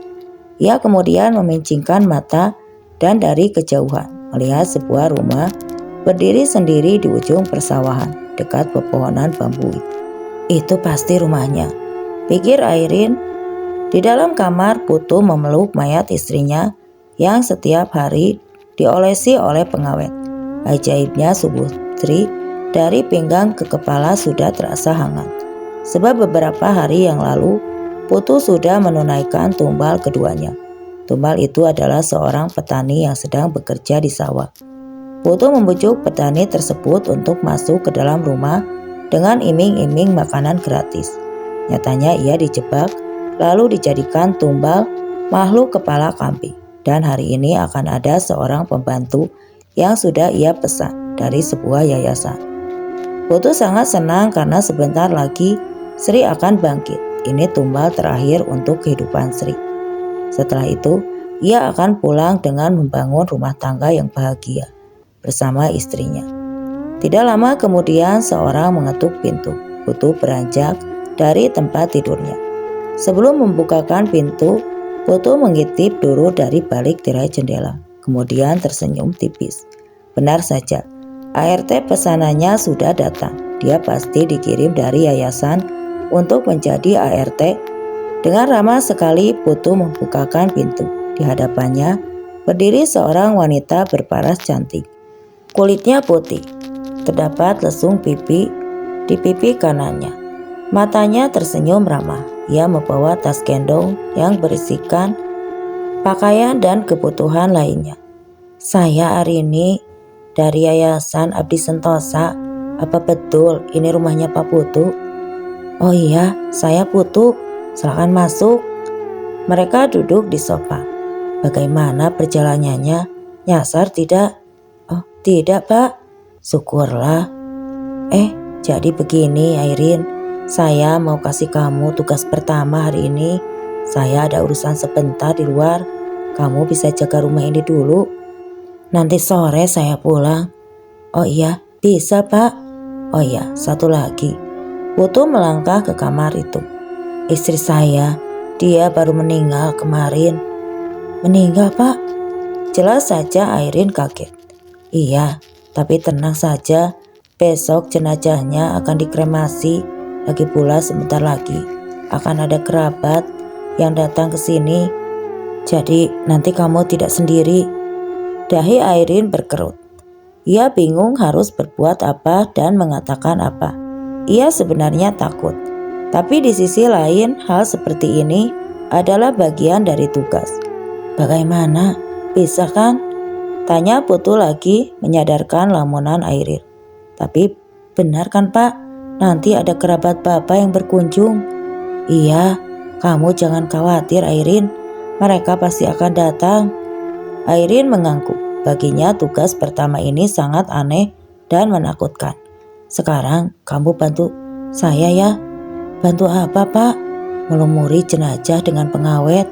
Ia kemudian memincingkan mata dan dari kejauhan melihat sebuah rumah berdiri sendiri di ujung persawahan dekat pepohonan bambu. Itu pasti rumahnya, pikir Airin. Di dalam kamar, Putu memeluk mayat istrinya yang setiap hari diolesi oleh pengawet. Ajaibnya subuh Tri dari pinggang ke kepala sudah terasa hangat. Sebab beberapa hari yang lalu Putu sudah menunaikan tumbal keduanya. Tumbal itu adalah seorang petani yang sedang bekerja di sawah. Putu membujuk petani tersebut untuk masuk ke dalam rumah dengan iming-iming makanan gratis. Nyatanya ia dijebak lalu dijadikan tumbal makhluk kepala kambing. Dan hari ini akan ada seorang pembantu yang sudah ia pesan dari sebuah yayasan. Putu sangat senang karena sebentar lagi Sri akan bangkit. Ini tumbal terakhir untuk kehidupan Sri. Setelah itu, ia akan pulang dengan membangun rumah tangga yang bahagia bersama istrinya. Tidak lama kemudian seorang mengetuk pintu. Putu beranjak dari tempat tidurnya. Sebelum membukakan pintu, Putu mengintip dulu dari balik tirai jendela. Kemudian tersenyum tipis. Benar saja, ART pesanannya sudah datang. Dia pasti dikirim dari yayasan untuk menjadi ART. Dengan ramah sekali Putu membukakan pintu. Di hadapannya berdiri seorang wanita berparas cantik. Kulitnya putih, terdapat lesung pipi di pipi kanannya. Matanya tersenyum ramah. Ia membawa tas gendong yang berisikan pakaian dan kebutuhan lainnya. Saya Arini dari Yayasan Abdi Sentosa. Apa betul ini rumahnya Pak Putu? Oh iya, saya Putu. Silakan masuk. Mereka duduk di sofa. Bagaimana perjalanannya? Nyasar tidak? Oh, tidak, Pak. Syukurlah. Jadi begini, Airin. Saya mau kasih kamu tugas pertama hari ini. Saya ada urusan sebentar di luar. Kamu bisa jaga rumah ini dulu. Nanti sore saya pulang. Oh iya, bisa, Pak. Oh iya, satu lagi. Putu melangkah ke kamar itu. Istri saya, dia baru meninggal kemarin. Meninggal, Pak? Jelas saja Airin kaget. Iya, tapi tenang saja. Besok jenazahnya akan dikremasi. Lagi pula sebentar lagi akan ada kerabat yang datang ke sini. Jadi nanti kamu tidak sendiri. Dahi Airin berkerut. Ia bingung harus berbuat apa dan mengatakan apa. Ia sebenarnya takut. Tapi di sisi lain hal seperti ini adalah bagian dari tugas. Bagaimana? Bisa kan? Tanya Putu lagi menyadarkan lamunan Airin. Tapi benar kan Pak? Nanti ada kerabat Bapak yang berkunjung. Iya, kamu jangan khawatir Airin. Mereka pasti akan datang. Airin mengangguk. Baginya tugas pertama ini sangat aneh dan menakutkan. Sekarang kamu bantu saya ya. Bantu apa Pak? Melumuri jenazah dengan pengawet.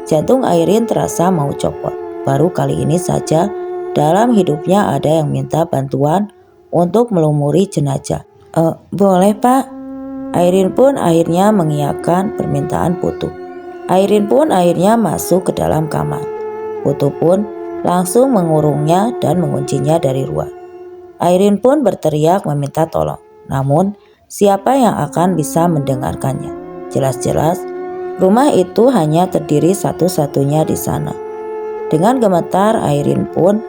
Jantung Airin terasa mau copot. Baru kali ini saja dalam hidupnya ada yang minta bantuan untuk melumuri jenazah. Boleh Pak. Airin pun akhirnya mengiyakan permintaan Putu. Airin pun akhirnya masuk ke dalam kamar. Putu pun langsung mengurungnya dan menguncinya dari luar. Airin pun berteriak meminta tolong. Namun siapa yang akan bisa mendengarkannya? Jelas-jelas rumah itu hanya terdiri satu-satunya di sana. Dengan gemetar Airin pun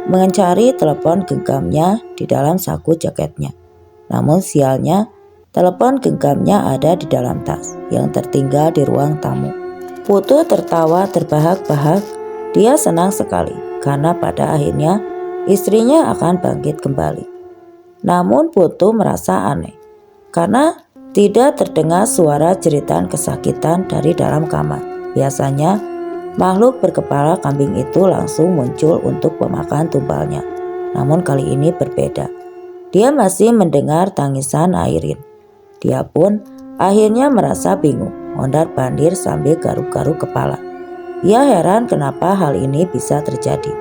mencari telepon genggamnya di dalam saku jaketnya. Namun sialnya, telepon genggamnya ada di dalam tas yang tertinggal di ruang tamu. Putu tertawa terbahak-bahak. Dia senang sekali karena pada akhirnya istrinya akan bangkit kembali. Namun Putu merasa aneh karena tidak terdengar suara jeritan kesakitan dari dalam kamar. Biasanya makhluk berkepala kambing itu langsung muncul untuk memakan tumbalnya. Namun kali ini berbeda. Dia masih mendengar tangisan Airin. Dia pun akhirnya merasa bingung, mondar-mandir sambil garuk-garuk kepala. Ia heran kenapa hal ini bisa terjadi.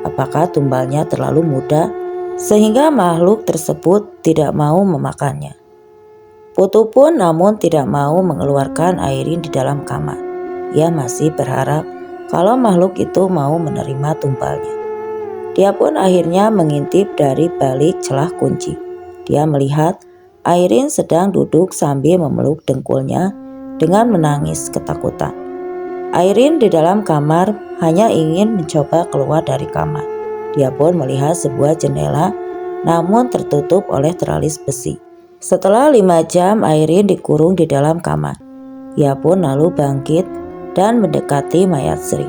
Apakah tumbalnya terlalu muda sehingga makhluk tersebut tidak mau memakannya? Putu pun namun tidak mau mengeluarkan Airin di dalam kamar. Ia masih berharap kalau makhluk itu mau menerima tumbalnya. Dia pun akhirnya mengintip dari balik celah kunci. Dia melihat Airin sedang duduk sambil memeluk dengkulnya dengan menangis ketakutan. Airin di dalam kamar hanya ingin mencoba keluar dari kamar. Dia pun melihat sebuah jendela namun tertutup oleh teralis besi. Setelah 5 jam Airin dikurung di dalam kamar. Ia pun lalu bangkit dan mendekati mayat Sri.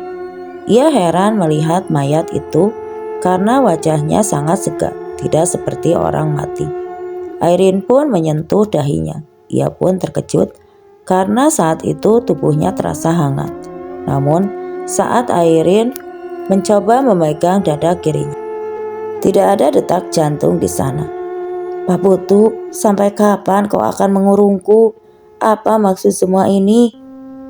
Ia heran melihat mayat itu karena wajahnya sangat segar, tidak seperti orang mati. Airin pun menyentuh dahinya. Ia pun terkejut karena saat itu tubuhnya terasa hangat. Namun saat Airin mencoba memegang dada kirinya, tidak ada detak jantung di sana. Pak Putu, sampai kapan kau akan mengurungku? Apa maksud semua ini?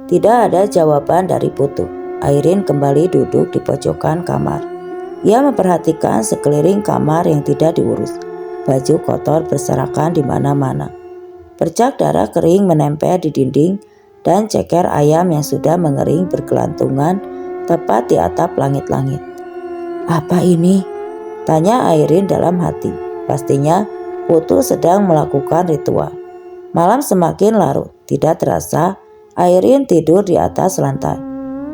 Tidak ada jawaban dari Putu. Airin kembali duduk di pojokan kamar. Ia memperhatikan sekeliling kamar yang tidak diurus. Baju kotor berserakan di mana-mana. Bercak darah kering menempel di dinding dan ceker ayam yang sudah mengering bergelantungan tepat di atap langit-langit. Apa ini? Tanya Airin dalam hati. Pastinya Putu sedang melakukan ritual. Malam semakin larut. Tidak terasa Airin tidur di atas lantai.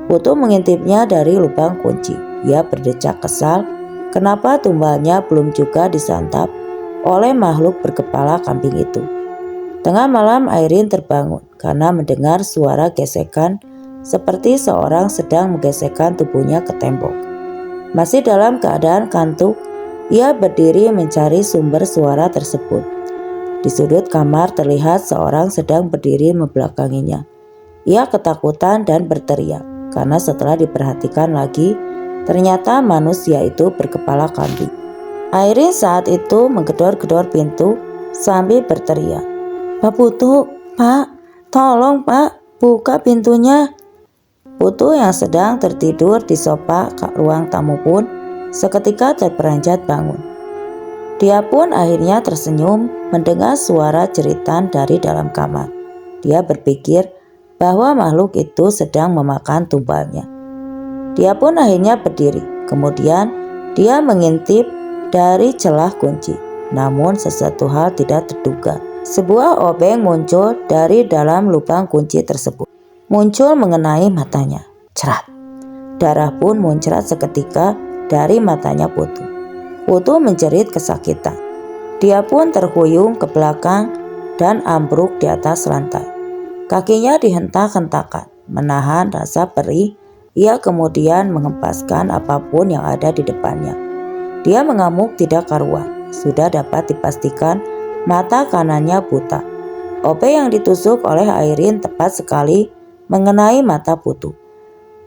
Putu mengintipnya dari lubang kunci. Ia berdecak kesal kenapa tumbalnya belum juga disantap oleh makhluk berkepala kambing itu. Tengah malam Airin terbangun karena mendengar suara gesekan seperti seorang sedang menggesekkan tubuhnya ke tembok. Masih dalam keadaan kantuk, ia berdiri mencari sumber suara tersebut. Di sudut kamar terlihat seorang sedang berdiri membelakanginya. Ia ketakutan dan berteriak karena setelah diperhatikan lagi, ternyata manusia itu berkepala kambing. Airin saat itu menggedor-gedor pintu sambil berteriak, "Pak Putu, Pak, tolong Pak, buka pintunya." Putu yang sedang tertidur di sofa ruang tamu pun seketika terperanjat bangun. Dia pun akhirnya tersenyum mendengar suara jeritan dari dalam kamar. Dia berpikir bahwa makhluk itu sedang memakan tumbalnya. Dia pun akhirnya berdiri. Kemudian dia mengintip dari celah kunci. Namun sesuatu hal tidak terduga. Sebuah obeng muncul dari dalam lubang kunci tersebut. Muncul mengenai matanya. Cerat. Darah pun muncrat seketika dari matanya Putu. Putu menjerit kesakitan. Dia pun terhuyung ke belakang dan ambruk di atas lantai. Kakinya dihentak-hentakan. Menahan rasa perih, ia kemudian mengempaskan apapun yang ada di depannya. Dia mengamuk tidak karuan. Sudah dapat dipastikan mata kanannya buta. Obeng yang ditusuk oleh Airin tepat sekali mengenai mata Putu.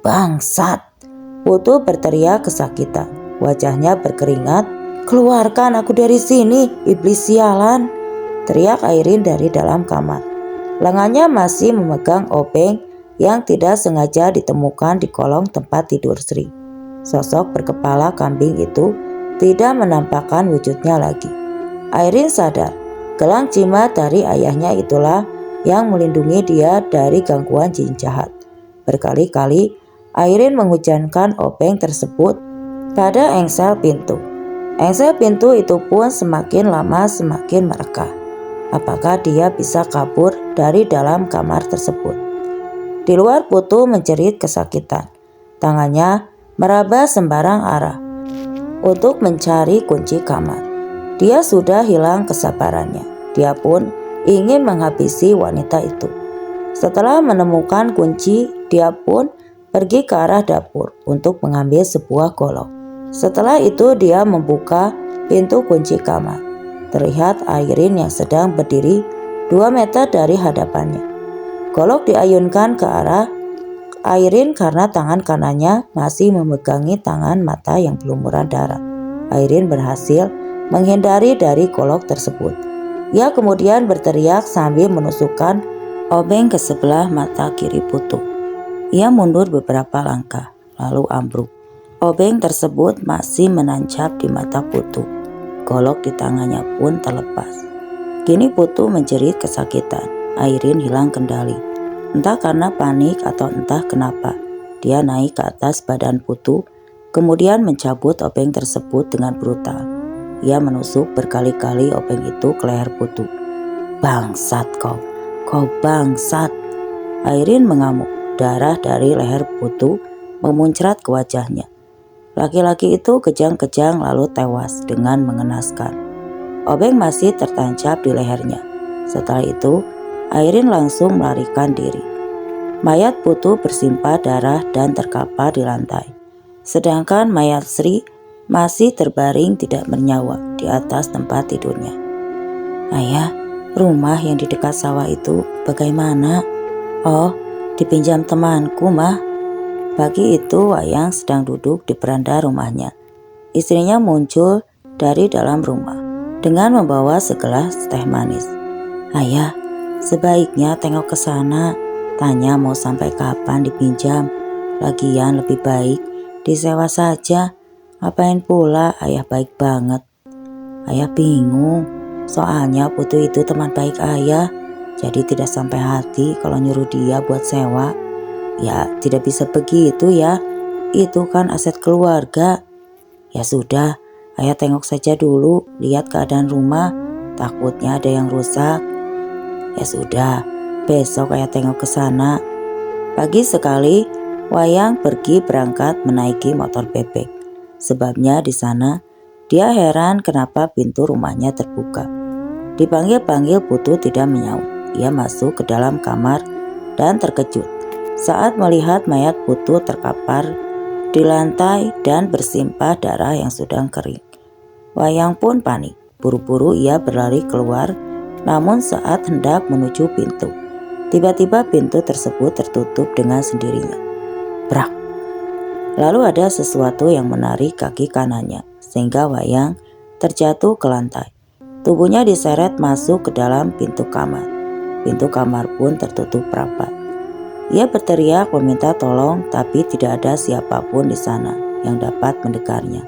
Bangsat! Putu berteriak kesakitan. Wajahnya berkeringat. Keluarkan aku dari sini, iblis sialan! Teriak Airin dari dalam kamar. Lengannya masih memegang obeng yang tidak sengaja ditemukan di kolong tempat tidur Sri. Sosok berkepala kambing itu tidak menampakkan wujudnya lagi. Airin sadar, gelang jimat dari ayahnya itulah yang melindungi dia dari gangguan jin jahat. Berkali-kali Airin menghujankan obeng tersebut pada engsel pintu. Engsel pintu itu pun semakin lama semakin merekah. Apakah dia bisa kabur dari dalam kamar tersebut? Di luar Putu menjerit kesakitan. Tangannya meraba sembarang arah untuk mencari kunci kamar. Dia sudah hilang kesabarannya. Dia pun ingin menghabisi wanita itu. Setelah menemukan kunci, dia pun pergi ke arah dapur untuk mengambil sebuah golok. Setelah itu dia membuka pintu kunci kamar. Terlihat Airin yang sedang berdiri 2 meter dari hadapannya. Golok diayunkan ke arah Airin karena tangan kanannya masih memegangi tangan mata yang berlumuran darah. Airin berhasil menghindari dari golok tersebut. Ia kemudian berteriak sambil menusukkan obeng ke sebelah mata kiri Putu. Ia mundur beberapa langkah, lalu ambruk. Obeng tersebut masih menancap di mata Putu. Golok di tangannya pun terlepas. Kini Putu menjerit kesakitan. Airin hilang kendali. Entah karena panik atau entah kenapa, dia naik ke atas badan Putu, kemudian mencabut obeng tersebut dengan brutal. Ia menusuk berkali-kali obeng itu ke leher Putu. Bangsat kau bangsat! Airin mengamuk. Darah dari leher Putu memuncrat ke wajahnya. Laki-laki itu kejang-kejang lalu tewas dengan mengenaskan. Obeng masih tertancap di lehernya. Setelah itu, Airin langsung melarikan diri. Mayat Putu bersimpah darah dan terkapar di lantai. Sedangkan mayat Sri masih terbaring tidak bernyawa di atas tempat tidurnya. Ayah, rumah yang di dekat sawah itu bagaimana? Oh, dipinjam temanku, Mah. Pagi itu Wayang sedang duduk di beranda rumahnya. Istrinya muncul dari dalam rumah dengan membawa segelas teh manis. Ayah, sebaiknya tengok ke sana. Tanya mau sampai kapan dipinjam. Lagian lebih baik disewa saja. Ngapain pula, ayah baik banget. Ayah bingung. Soalnya Putu itu teman baik ayah. Jadi tidak sampai hati kalau nyuruh dia buat sewa. Ya tidak bisa begitu ya. Itu kan aset keluarga. Ya sudah, ayah tengok saja dulu. Lihat keadaan rumah. Takutnya ada yang rusak. Ya sudah, besok ayah tengok ke sana. Pagi sekali, Wayang pergi berangkat menaiki motor bebek. Sebabnya di sana, dia heran kenapa pintu rumahnya terbuka. Dipanggil-panggil Putu tidak menyaut. Ia masuk ke dalam kamar dan terkejut saat melihat mayat Putu terkapar di lantai dan bersimpah darah yang sudah kering. Wayang pun panik. Buru-buru ia berlari keluar, namun saat hendak menuju pintu, tiba-tiba pintu tersebut tertutup dengan sendirinya. Brak! Lalu ada sesuatu yang menarik kaki kanannya, sehingga Wayang terjatuh ke lantai. Tubuhnya diseret masuk ke dalam pintu kamar. Pintu kamar pun tertutup rapat. Ia berteriak meminta tolong, tapi tidak ada siapapun di sana yang dapat mendengarnya.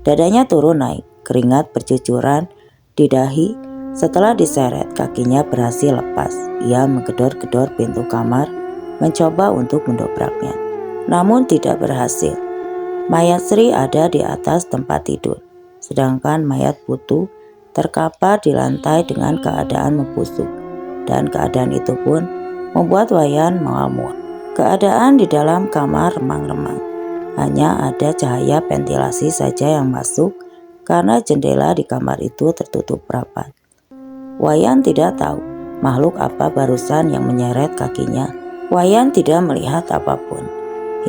Dadanya turun naik, keringat bercucuran di dahi. Setelah diseret, kakinya berhasil lepas. Ia menggedor-gedor pintu kamar, mencoba untuk mendobraknya. Namun tidak berhasil. Mayat Sri ada di atas tempat tidur, sedangkan mayat Putu terkapar di lantai dengan keadaan membusuk, dan keadaan itu pun membuat Wayan mengamuk. Keadaan di dalam kamar remang-remang. Hanya ada cahaya ventilasi saja yang masuk karena jendela di kamar itu tertutup rapat. Wayan tidak tahu makhluk apa barusan yang menyeret kakinya. Wayan tidak melihat apapun.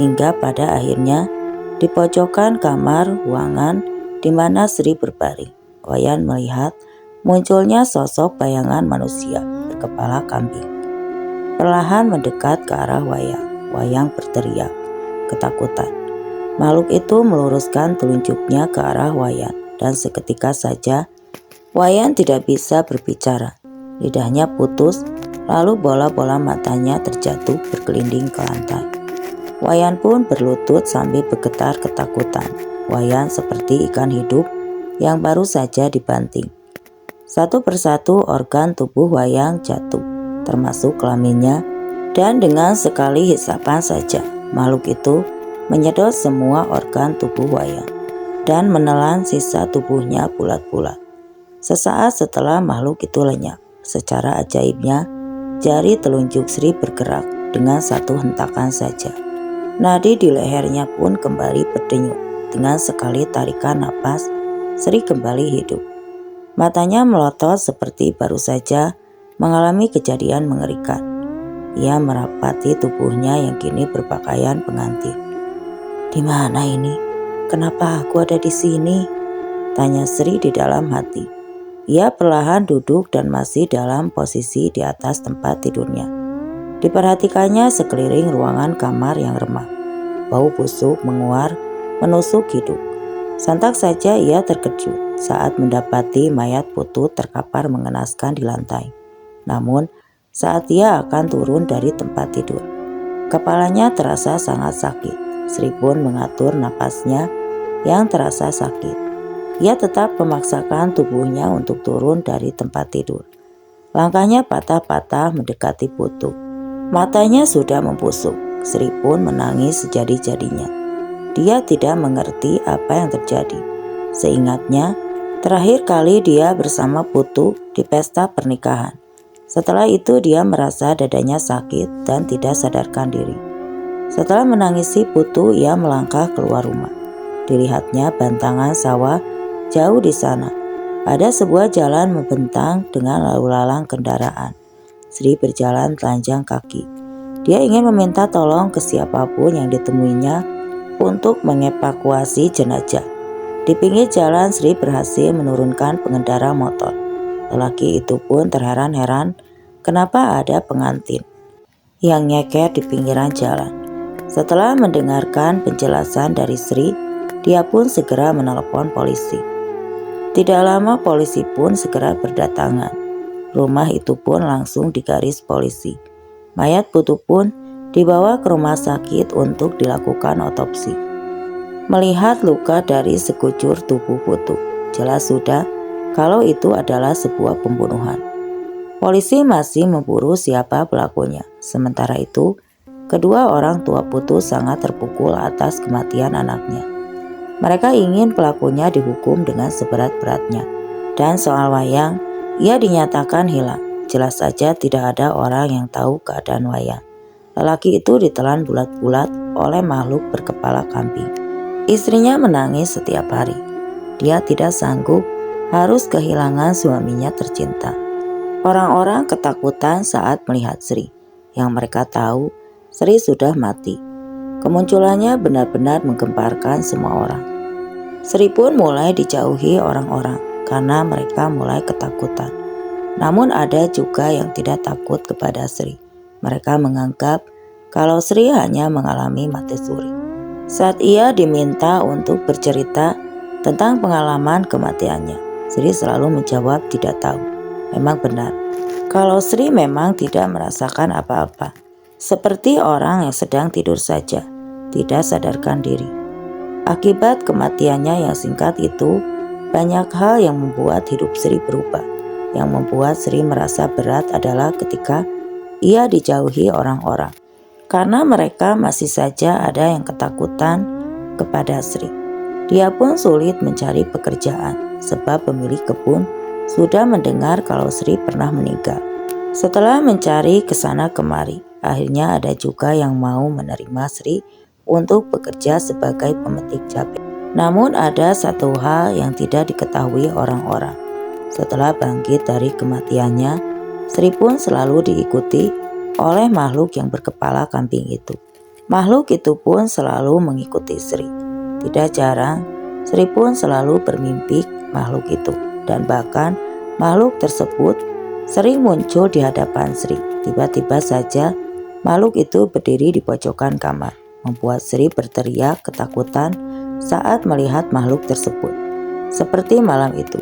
Hingga pada akhirnya di pojokan kamar ruangan di mana Sri berbaring, Wayan melihat munculnya sosok bayangan manusia berkepala kambing. Perlahan mendekat ke arah Wayang. Wayang berteriak ketakutan. Makhluk itu meluruskan telunjuknya ke arah Wayan, dan seketika saja Wayan tidak bisa berbicara. Lidahnya putus, lalu bola-bola matanya terjatuh bergelinding ke lantai. Wayan pun berlutut sambil bergetar ketakutan. Wayan seperti ikan hidup yang baru saja dibanting. Satu persatu organ tubuh Wayang jatuh, termasuk kelaminnya, dan dengan sekali hisapan saja, makhluk itu menyedot semua organ tubuh Wayang dan menelan sisa tubuhnya bulat-bulat. Sesaat setelah makhluk itu lenyap, secara ajaibnya, jari telunjuk Sri bergerak dengan satu hentakan saja. Nadi di lehernya pun kembali berdenyut. Dengan sekali tarikan napas, Sri kembali hidup. Matanya melotot seperti baru saja mengalami kejadian mengerikan. Ia merapati tubuhnya yang kini berpakaian pengantin. Di mana ini? Kenapa aku ada di sini? Tanya Sri di dalam hati. Ia perlahan duduk dan masih dalam posisi di atas tempat tidurnya. Diperhatikannya sekeliling ruangan kamar yang remang. Bau busuk menguar menusuk hidung. Sontak saja ia terkejut saat mendapati mayat Putu terkapar mengenaskan di lantai. Namun saat ia akan turun dari tempat tidur, kepalanya terasa sangat sakit. Sri pun mengatur napasnya yang terasa sakit. Ia tetap memaksakan tubuhnya untuk turun dari tempat tidur. Langkahnya patah-patah mendekati Putu. Matanya sudah membusuk. Sri pun menangis sejadi-jadinya. Dia tidak mengerti apa yang terjadi. Seingatnya, terakhir kali dia bersama Putu di pesta pernikahan. Setelah itu dia merasa dadanya sakit dan tidak sadarkan diri. Setelah menangisi Putu, ia melangkah keluar rumah. Dilihatnya bantangan sawah jauh di sana. Ada sebuah jalan membentang dengan lalu lalang kendaraan. Sri berjalan telanjang kaki. Dia ingin meminta tolong ke siapapun yang ditemuinya untuk mengevakuasi jenazah. Di pinggir jalan, Sri berhasil menurunkan pengendara motor. Lelaki itu pun terheran-heran kenapa ada pengantin yang nyeker di pinggiran jalan. Setelah mendengarkan penjelasan dari Sri, dia pun segera menelepon polisi. Tidak lama polisi pun segera berdatangan. Rumah itu pun langsung digaris polisi. Mayat Putu pun dibawa ke rumah sakit untuk dilakukan otopsi. Melihat luka dari sekujur tubuh Putu, jelas sudah kalau itu adalah sebuah pembunuhan. Polisi masih memburu siapa pelakunya. Sementara itu, kedua orang tua Putu sangat terpukul atas kematian anaknya. Mereka ingin pelakunya dihukum dengan seberat-beratnya. Dan soal Wayang, ia dinyatakan hilang. Jelas saja tidak ada orang yang tahu keadaan Wayang. Lelaki itu ditelan bulat-bulat oleh makhluk berkepala kambing. Istrinya menangis setiap hari. Dia tidak sanggup harus kehilangan suaminya tercinta. Orang-orang ketakutan saat melihat Sri. Yang mereka tahu, Sri sudah mati. Kemunculannya benar-benar menggemparkan semua orang. Sri pun mulai dijauhi orang-orang karena mereka mulai ketakutan. Namun ada juga yang tidak takut kepada Sri. Mereka menganggap kalau Sri hanya mengalami mati suri. Saat ia diminta untuk bercerita tentang pengalaman kematiannya, Sri selalu menjawab tidak tahu. Memang benar, kalau Sri memang tidak merasakan apa-apa. Seperti orang yang sedang tidur saja, tidak sadarkan diri. Akibat kematiannya yang singkat itu, banyak hal yang membuat hidup Sri berubah. Yang membuat Sri merasa berat adalah ketika ia dijauhi orang-orang. Karena mereka masih saja ada yang ketakutan kepada Sri. Dia pun sulit mencari pekerjaan, sebab pemilik kebun sudah mendengar kalau Sri pernah meninggal. Setelah mencari kesana kemari, akhirnya ada juga yang mau menerima Sri untuk bekerja sebagai pemetik cabai. Namun ada satu hal yang tidak diketahui orang-orang. Setelah bangkit dari kematiannya, Sri pun selalu diikuti oleh makhluk yang berkepala kambing itu. Makhluk itu pun selalu mengikuti Sri. Tidak jarang, Sri pun selalu bermimpi makhluk itu. Dan bahkan makhluk tersebut sering muncul di hadapan Sri. Tiba-tiba saja makhluk itu berdiri di pojokan kamar, membuat Sri berteriak ketakutan saat melihat makhluk tersebut. Seperti malam itu,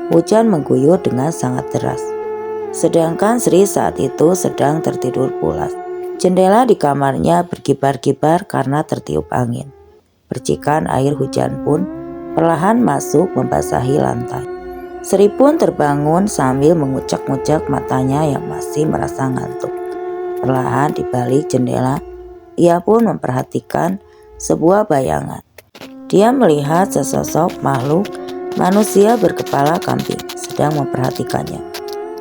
hujan mengguyur dengan sangat deras. Sedangkan Sri saat itu sedang tertidur pulas. Jendela di kamarnya berkibar-kibar karena tertiup angin. Percikan air hujan pun perlahan masuk membasahi lantai. Sri pun terbangun sambil mengucek-ngucek matanya yang masih merasa ngantuk. Perlahan di balik jendela, ia pun memperhatikan sebuah bayangan. Dia melihat sesosok makhluk manusia berkepala kambing sedang memperhatikannya.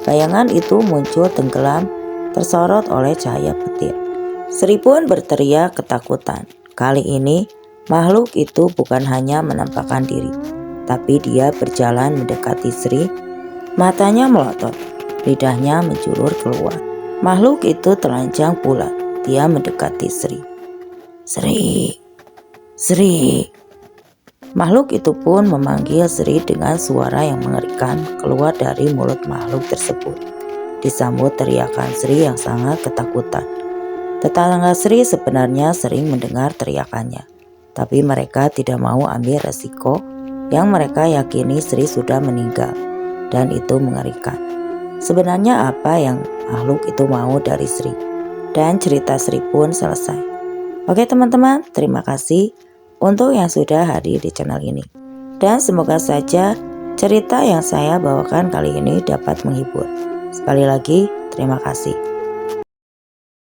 Bayangan itu muncul tenggelam, tersorot oleh cahaya petir. Sri pun berteriak ketakutan. Kali ini makhluk itu bukan hanya menampakkan diri, tapi dia berjalan mendekati Sri. Matanya melotot, lidahnya menjulur keluar. Makhluk itu telanjang pula. Dia mendekati Sri. Sri, Sri. Makhluk itu pun memanggil Sri dengan suara yang mengerikan keluar dari mulut makhluk tersebut. Disambut teriakan Sri yang sangat ketakutan. Tetangga Sri sebenarnya sering mendengar teriakannya, tapi mereka tidak mau ambil resiko yang mereka yakini Sri sudah meninggal, dan itu mengerikan. Sebenarnya apa yang makhluk itu mau dari Sri? Dan cerita Sri pun selesai. Oke teman-teman, terima kasih untuk yang sudah hadir di channel ini. Dan semoga saja cerita yang saya bawakan kali ini dapat menghibur. Sekali lagi, terima kasih.